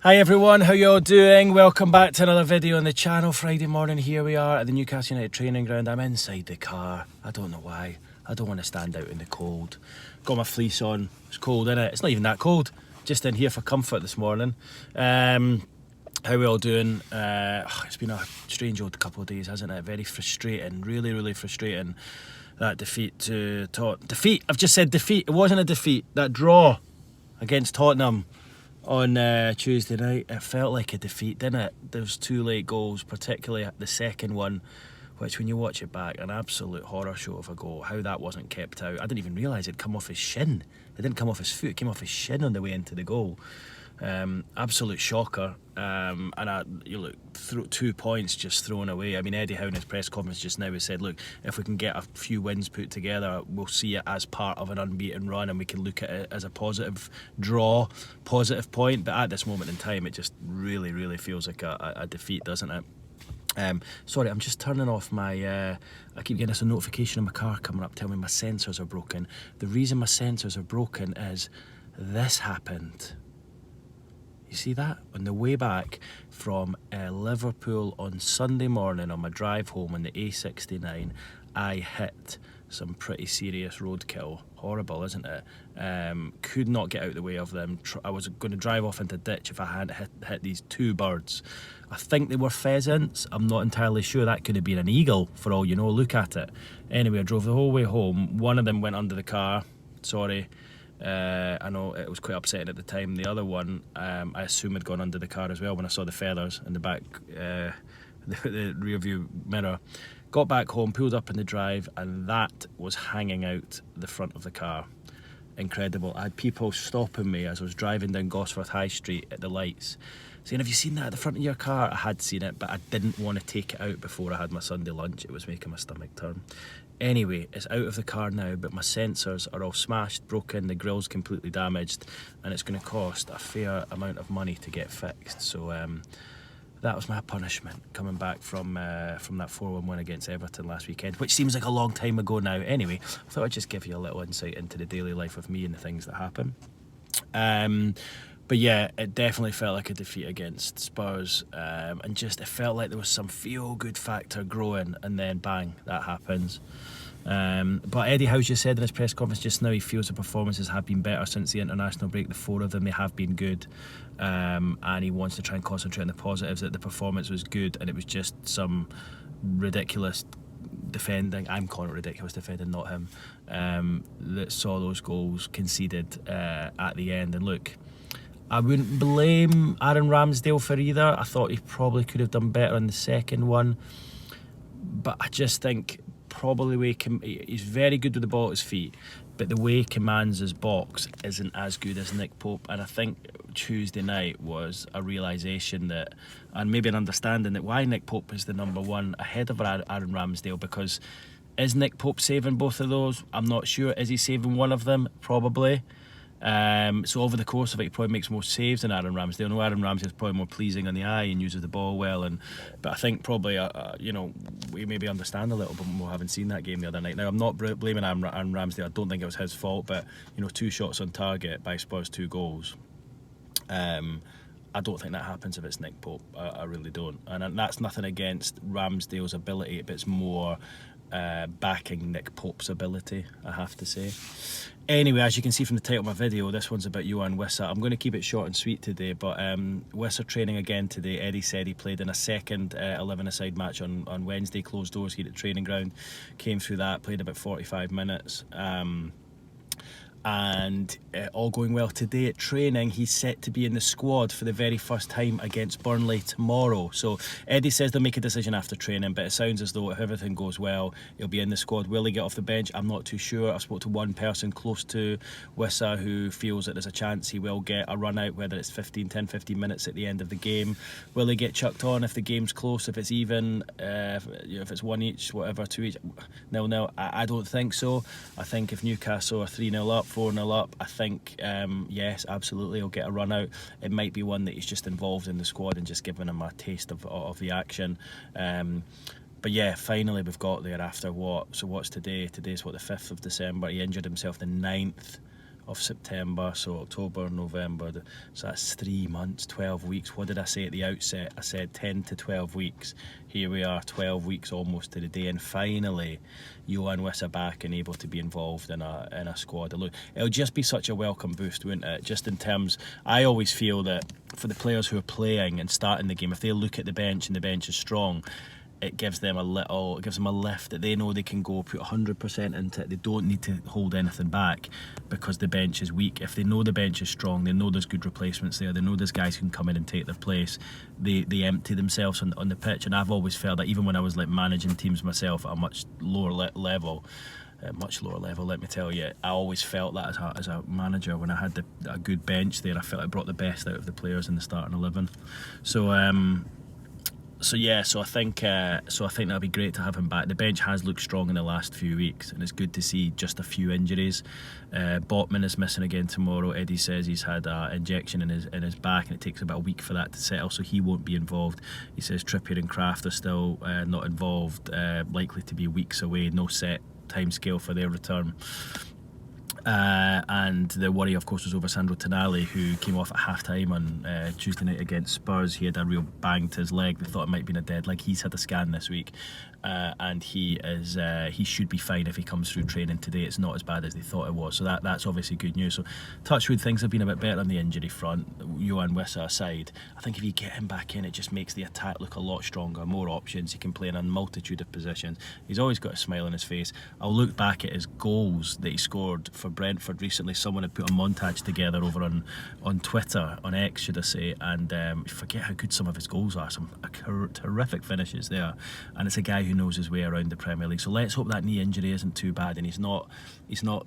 Hi everyone, how you all doing? Welcome back to another video on the channel. Friday morning, here we are at the Newcastle United training ground. I'm inside the car. I don't know why. I don't want to stand out in the cold. Got my fleece on. It's cold, innit? It's not even that cold. Just in here for comfort this morning. How we all doing? It's been a strange old couple of days, hasn't it? Very frustrating. Really frustrating. That defeat to Tottenham. Defeat! I've just said defeat. It wasn't a defeat. That draw against Tottenham on Tuesday night, it felt like a defeat, didn't it? Those two late goals, particularly the second one, which when you watch it back, an absolute horror show of a goal. How that wasn't kept out. I didn't even realise it'd come off his shin. It didn't come off his foot, it came off his shin on the way into the goal. Absolute shocker. You look, 2 points just thrown away. I mean, Eddie Howe in his press conference just now has said, look, if we can get a few wins put together, we'll see it as part of an unbeaten run and we can look at it as a positive draw, positive point. But at this moment in time, it just really feels like a defeat, doesn't it? Sorry, I'm just turning off my, I keep getting this a notification in my car coming up telling me my sensors are broken. The reason my sensors are broken is this happened. You see that? On the way back from Liverpool on Sunday morning on my drive home on the A69, I hit some pretty serious roadkill. Horrible, isn't it? Could not get out the way of them. I was going to drive off into a ditch if I hadn't hit these two birds. I think they were pheasants. I'm not entirely sure. That could have been an eagle for all you know. Look at it. Anyway, I drove the whole way home. One of them went under the car. Sorry. I know it was quite upsetting at the time. The other one, I assume had gone under the car as well when I saw the feathers in the back, the rear view mirror. Got back home, pulled up in the drive, and that was hanging out the front of the car. Incredible. I had people stopping me as I was driving down Gosforth High Street at the lights, saying, have you seen that at the front of your car? I had seen it, but I didn't want to take it out before I had my Sunday lunch. It was making my stomach turn. Anyway, it's out of the car now, but my sensors are all smashed, broken, the grill's completely damaged, and it's going to cost a fair amount of money to get fixed. So that was my punishment, coming back from that 4-1 win against Everton last weekend, which seems like a long time ago now. Anyway, I thought I'd just give you a little insight into the daily life of me and the things that happen. But yeah, it definitely felt like a defeat against Spurs, and just it felt like there was some feel-good factor growing, and then bang, that happens. But Eddie Howe just said in his press conference just now he feels the performances have been better since the international break. The 4 of them, they have been good, and he wants to try and concentrate on the positives, that the performance was good and it was just some ridiculous defending, I'm calling it ridiculous defending, not him, that saw those goals conceded at the end. And look, I wouldn't blame Aaron Ramsdale for either. I thought he probably could have done better on the second one, but I just think probably he's very good with the ball at his feet, but the way he commands his box isn't as good as Nick Pope. And I think Tuesday night was a realisation that, and maybe an understanding that why Nick Pope is the number one ahead of Aaron Ramsdale, because is Nick Pope saving both of those? I'm not sure. Is he saving one of them? Probably. So over the course of it, he probably makes more saves than Aaron Ramsdale. I know Aaron Ramsdale is probably more pleasing on the eye and uses the ball well, but I think probably we maybe understand a little bit more having seen that game the other night. Now I'm not blaming Aaron Ramsdale. I don't think it was his fault, but 2 shots on target by Spurs, 2 goals. I don't think that happens if it's Nick Pope. I really don't, and that's nothing against Ramsdale's ability, but it's more backing Nick Pope's ability, I have to say. Anyway, as you can see from the title of my video, this one's about Yoane WISS. I'm going to keep it short and sweet today, but WISS are training again today. Eddie said he played in a second 11-a-side match on Wednesday, closed doors here at training ground. Came through that, played about 45 minutes. And all going well today at training, he's set to be in the squad for the very first time against Burnley tomorrow. So Eddie says they'll make a decision after training, but it sounds as though if everything goes well, he'll be in the squad. Will he get off the bench? I'm not too sure. I spoke to one person close to WISS who feels that there's a chance he will get a run out, whether it's 10-15 minutes at the end of the game. Will he get chucked on if the game's close, if it's even, if it's 1 each, whatever, 2 each, 0-0? I don't think so. I think if Newcastle are 3-0 up, 4-0 up, I think yes, absolutely he'll get a run out. It might be one that he's just involved in the squad and just giving him a taste of the action. But yeah, finally we've got there after what? So what's today? Today's what, the 5th of December. He injured himself the 9th of September, so October, November, so that's 3 months, 12 weeks. What did I say at the outset? I said 10 to 12 weeks. Here we are, 12 weeks almost to the day, and finally Yoane WISS are back and able to be involved in a squad. Look, it'll just be such a welcome boost, wouldn't it? Just in terms, I always feel that for the players who are playing and starting the game, if they look at the bench and the bench is strong, it gives them a lift that they know they can go put 100% into it. They don't need to hold anything back because the bench is weak. If they know the bench is strong, they know there's good replacements there, they know there's guys who can come in and take their place, they empty themselves on the pitch. And I've always felt that even when I was like managing teams myself at a much lower level, let me tell you, I always felt that as a manager, when I had a good bench there, I felt I brought the best out of the players in the starting 11. So I think that'll be great to have him back. The bench has looked strong in the last few weeks, and it's good to see just a few injuries. Botman is missing again tomorrow. Eddie says he's had an injection in his back, and it takes about a week for that to settle, so he won't be involved. He says Trippier and Kraft are still not involved, likely to be weeks away. No set time scale for their return. And the worry, of course, was over Sandro Tonali, who came off at half-time on Tuesday night against Spurs. He had a real bang to his leg. They thought it might have been a dead leg. He's had a scan this week, and he should be fine if he comes through training today. It's not as bad as they thought it was, so that's obviously good news. So touch wood, things have been a bit better on the injury front. Yoane WISS aside, I think if you get him back in, it just makes the attack look a lot stronger, more options. He can play in a multitude of positions. He's always got a smile on his face. I'll look back at his goals that he scored for Brentford recently. Someone had put a montage together over on Twitter, on X should I say, and forget how good some of his goals are. Some terrific finishes there, and it's a guy who knows his way around the Premier League. So let's hope that knee injury isn't too bad and he's not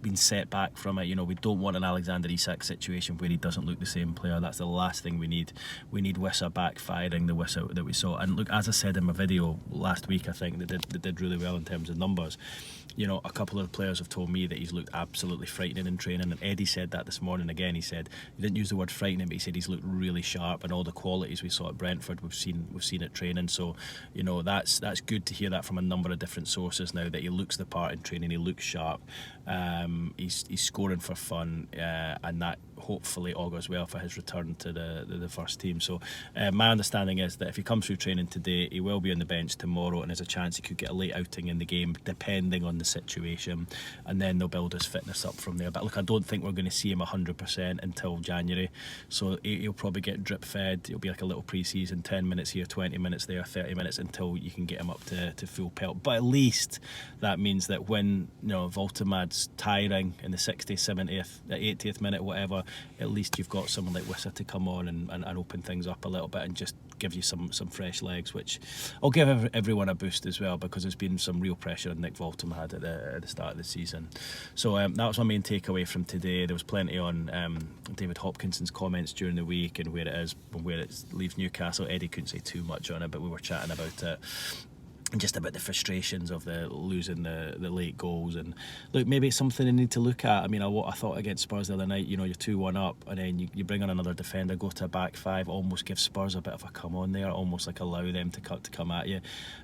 been set back from it. You know, we don't want an Alexander Isak situation where he doesn't look the same player. That's the last thing we need. We need WISS back firing the WISS that we saw. And look, as I said in my video last week, I think they did really well in terms of numbers. You know, a couple of the players have told me that he's looked absolutely frightening in training, and Eddie said that this morning again. He said he didn't use the word frightening, but he said he's looked really sharp, and all the qualities we saw at Brentford we've seen at training. So, you know, that's good to hear that from a number of different sources now, that he looks the part in training, he looks sharp, he's scoring for fun, and that hopefully augurs well for his return to the first team. So my understanding is that if he comes through training today, he will be on the bench tomorrow, and there's a chance he could get a late outing in the game depending on the situation, and then they'll build his fitness up from there. But look, I don't think we're going to see him 100% until January, so he'll probably get drip fed. It'll be like a little pre-season, 10 minutes here, 20 minutes there, 30 minutes until you can get him up to full pelt. But at least that means that when, you know, Voltemad's tiring in the 60th, 70th, 80th minute, whatever, at least you've got someone like WISS to come on and open things up a little bit and just give you some fresh legs, which will give everyone a boost as well, because there's been some real pressure on Nick Voltemad at the start of the season. So that was my main takeaway from today. There was plenty on David Hopkinson's comments during the week and where it leaves Newcastle. Eddie couldn't say too much on it, but we were chatting about it. And just about the frustrations of losing the late goals. And look, maybe it's something they need to look at. I mean, I thought against Spurs the other night, you know, you're 2-1 up, and then you bring on another defender, go to a back five, almost give Spurs a bit of a come on there, almost like allow them to come at you.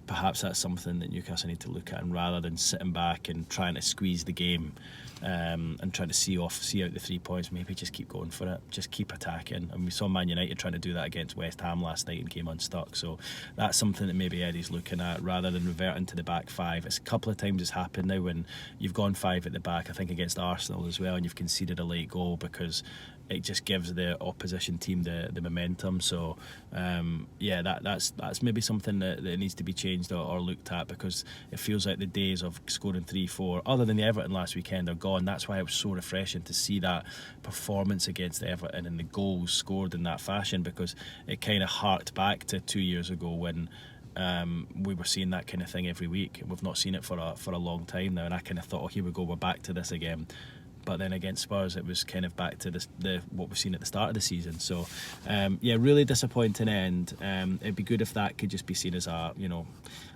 Perhaps that's something that Newcastle need to look at, and rather than sitting back and trying to squeeze the game and trying to see out the 3 points, maybe just keep going for it, just keep attacking. And we saw Man United trying to do that against West Ham last night and came unstuck. So that's something that maybe Eddie's looking at, rather than reverting to the back five. It's a couple of times it's happened now when you've gone five at the back, I think against Arsenal as well, and you've conceded a late goal, because it just gives the opposition team the momentum. So that's maybe something that needs to be changed or looked at, because it feels like the days of scoring 3-4, other than the Everton last weekend, are gone. That's why it was so refreshing to see that performance against Everton and the goals scored in that fashion, because it kind of harked back to 2 years ago when we were seeing that kind of thing every week. We've not seen it for a long time now, and I kind of thought, oh, here we go, we're back to this again. But then against Spurs, it was kind of back to what we've seen at the start of the season. So, really disappointing end. It'd be good if that could just be seen as a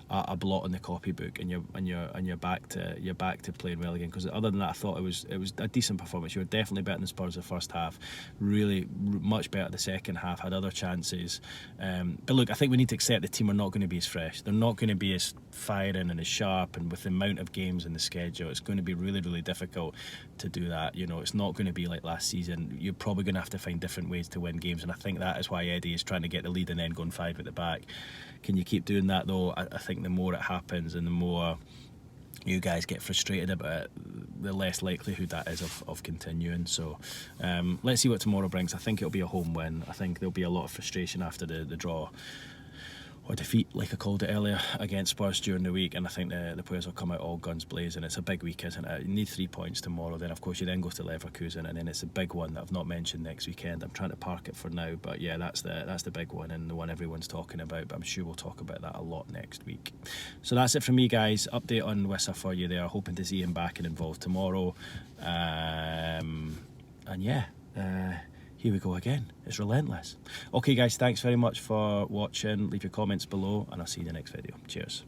a blot in the copybook, and you're back to playing well again. Because other than that, I thought it was a decent performance. You were definitely better than Spurs the first half, really much better the second half, had other chances. But look, I think we need to accept the team are not going to be as fresh. They're not going to be as firing and as sharp, and with the amount of games in the schedule, it's going to be really, really difficult to do that. You know, it's not going to be like last season. You're probably going to have to find different ways to win games, and I think that is why Eddie is trying to get the lead and then going 5 at the back. Can you keep doing that though? I think the more it happens and the more you guys get frustrated about it, the less likelihood that is of continuing. So let's see what tomorrow brings. I think it'll be a home win. I think there'll be a lot of frustration after the draw or defeat, like I called it earlier, against Spurs during the week, and I think the players will come out all guns blazing. It's a big week, isn't it? You need 3 points tomorrow, then of course you then go to Leverkusen, and then it's a big one that I've not mentioned next weekend. I'm trying to park it for now, but yeah, that's the big one, and the one everyone's talking about, but I'm sure we'll talk about that a lot next week. So that's it from me, guys. Update on WISS for you there. Hoping to see him back and involved tomorrow. And yeah, here we go again. It's relentless. Okay guys, thanks very much for watching. Leave your comments below and I'll see you in the next video. Cheers.